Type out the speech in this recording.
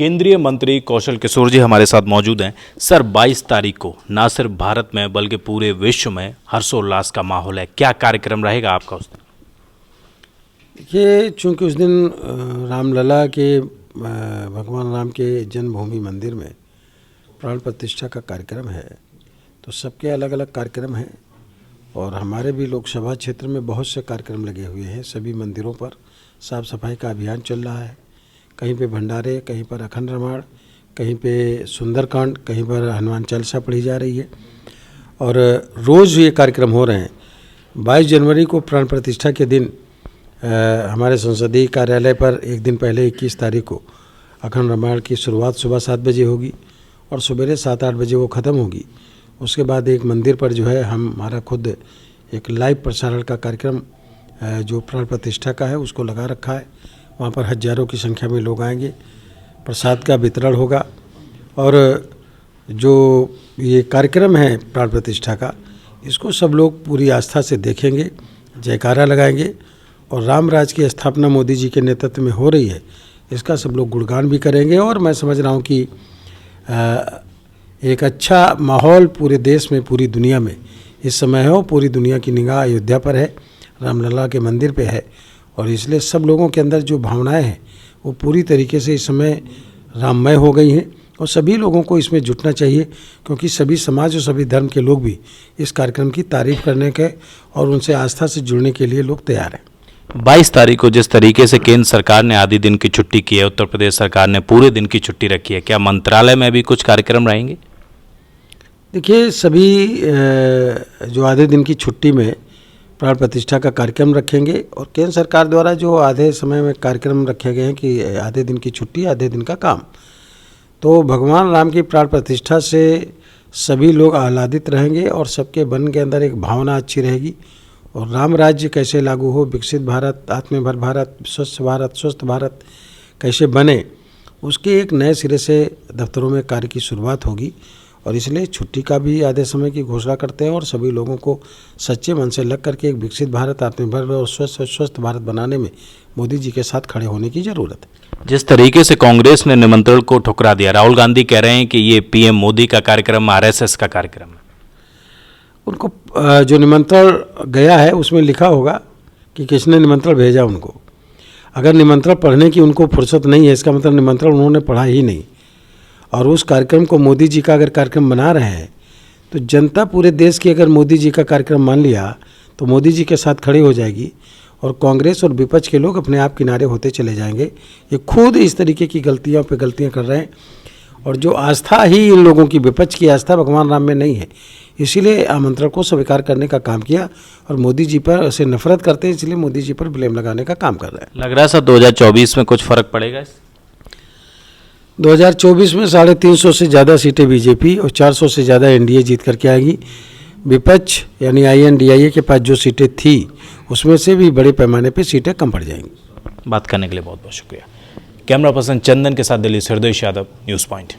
केंद्रीय मंत्री कौशल किशोर जी हमारे साथ मौजूद हैं। सर, 22 तारीख को ना सिर्फ भारत में बल्कि पूरे विश्व में हर्षोल्लास का माहौल है। क्या कार्यक्रम रहेगा आपका उस दिन? देखिए, चूँकि उस दिन रामलला के भगवान राम के जन्मभूमि मंदिर में प्राण प्रतिष्ठा का कार्यक्रम है, तो सबके अलग अलग कार्यक्रम हैं और हमारे भी लोकसभा क्षेत्र में बहुत से कार्यक्रम लगे हुए हैं। सभी मंदिरों पर साफ सफाई का अभियान चल रहा है। कहीं पे भंडारे, कहीं पर अखंड रामायण, कहीं पे सुंदरकांड, कहीं पर हनुमान चालीसा पढ़ी जा रही है और रोज़ ये कार्यक्रम हो रहे हैं। 22 जनवरी को प्राण प्रतिष्ठा के दिन हमारे संसदीय कार्यालय पर एक दिन पहले 21 तारीख को अखंड रामायण की शुरुआत सुबह 7 बजे होगी और सवेरे 7-8 बजे वो ख़त्म होगी। उसके बाद एक मंदिर पर जो है हमारा खुद एक लाइव प्रसारण का कार्यक्रम जो प्राण प्रतिष्ठा का है उसको लगा रखा है। वहाँ पर हज़ारों की संख्या में लोग आएंगे, प्रसाद का वितरण होगा और जो ये कार्यक्रम है प्राण प्रतिष्ठा का, इसको सब लोग पूरी आस्था से देखेंगे, जयकारा लगाएंगे और राम राज की स्थापना मोदी जी के नेतृत्व में हो रही है, इसका सब लोग गुणगान भी करेंगे। और मैं समझ रहा हूँ कि एक अच्छा माहौल पूरे देश में, पूरी दुनिया में इस समय है और पूरी दुनिया की निगाह अयोध्या पर है, रामलला के मंदिर पे है और इसलिए सब लोगों के अंदर जो भावनाएं हैं वो पूरी तरीके से इस समय राममय हो गई हैं और सभी लोगों को इसमें जुटना चाहिए, क्योंकि सभी समाज और सभी धर्म के लोग भी इस कार्यक्रम की तारीफ करने के और उनसे आस्था से जुड़ने के लिए लोग तैयार हैं। 22 तारीख को जिस तरीके से केंद्र सरकार ने आधे दिन की छुट्टी की है, उत्तर प्रदेश सरकार ने पूरे दिन की छुट्टी रखी है, क्या मंत्रालय में भी कुछ कार्यक्रम रहेंगे? देखिए, सभी जो आधे दिन की छुट्टी में प्राण प्रतिष्ठा का कार्यक्रम रखेंगे और केंद्र सरकार द्वारा जो आधे समय में कार्यक्रम रखे गए हैं कि आधे दिन की छुट्टी, आधे दिन का काम, तो भगवान राम की प्राण प्रतिष्ठा से सभी लोग आह्लादित रहेंगे और सबके मन के अंदर एक भावना अच्छी रहेगी और राम राज्य कैसे लागू हो, विकसित भारत, आत्मनिर्भर भारत, स्वच्छ भारत, स्वस्थ भारत कैसे बने, उसके एक नए सिरे से दफ्तरों में कार्य की शुरुआत होगी और इसलिए छुट्टी का भी आधे समय की घोषणा करते हैं और सभी लोगों को सच्चे मन से लग करके एक विकसित भारत, आत्मनिर्भर और स्वस्थ भारत बनाने में मोदी जी के साथ खड़े होने की ज़रूरत है। जिस तरीके से कांग्रेस ने निमंत्रण को ठुकरा दिया, राहुल गांधी कह रहे हैं कि ये पीएम मोदी का कार्यक्रम आरएसएस का कार्यक्रम है। उनको जो निमंत्रण गया है उसमें लिखा होगा कि किसने निमंत्रण भेजा उनको। अगर निमंत्रण पढ़ने की उनको फुर्सत नहीं है, इसका मतलब निमंत्रण उन्होंने पढ़ा ही नहीं। और उस कार्यक्रम को मोदी जी का अगर कार्यक्रम बना रहे हैं तो जनता पूरे देश की अगर मोदी जी का कार्यक्रम मान लिया तो मोदी जी के साथ खड़ी हो जाएगी और कांग्रेस और विपक्ष के लोग अपने आप किनारे होते चले जाएंगे। ये खुद इस तरीके की गलतियों पे गलतियां कर रहे हैं और जो आस्था ही इन लोगों की, विपक्ष की आस्था भगवान राम में नहीं है, इसीलिए आमंत्रण को स्वीकार करने का काम किया और मोदी जी पर से नफरत करते हैं, इसलिए मोदी जी पर ब्लेम लगाने का काम कर रहे हैं। लग रहा है सर 2024 में कुछ फर्क पड़ेगा इस 2024 में 350 से ज़्यादा सीटें बीजेपी और 400 से ज़्यादा एनडीए जीत करके आएगी। विपक्ष यानी INDIA के पास जो सीटें थी उसमें से भी बड़े पैमाने पे सीटें कम पड़ जाएंगी। बात करने के लिए बहुत बहुत शुक्रिया। कैमरा पर्सन चंदन के साथ दिल्ली से हृदय यादव, न्यूज़ पॉइंट।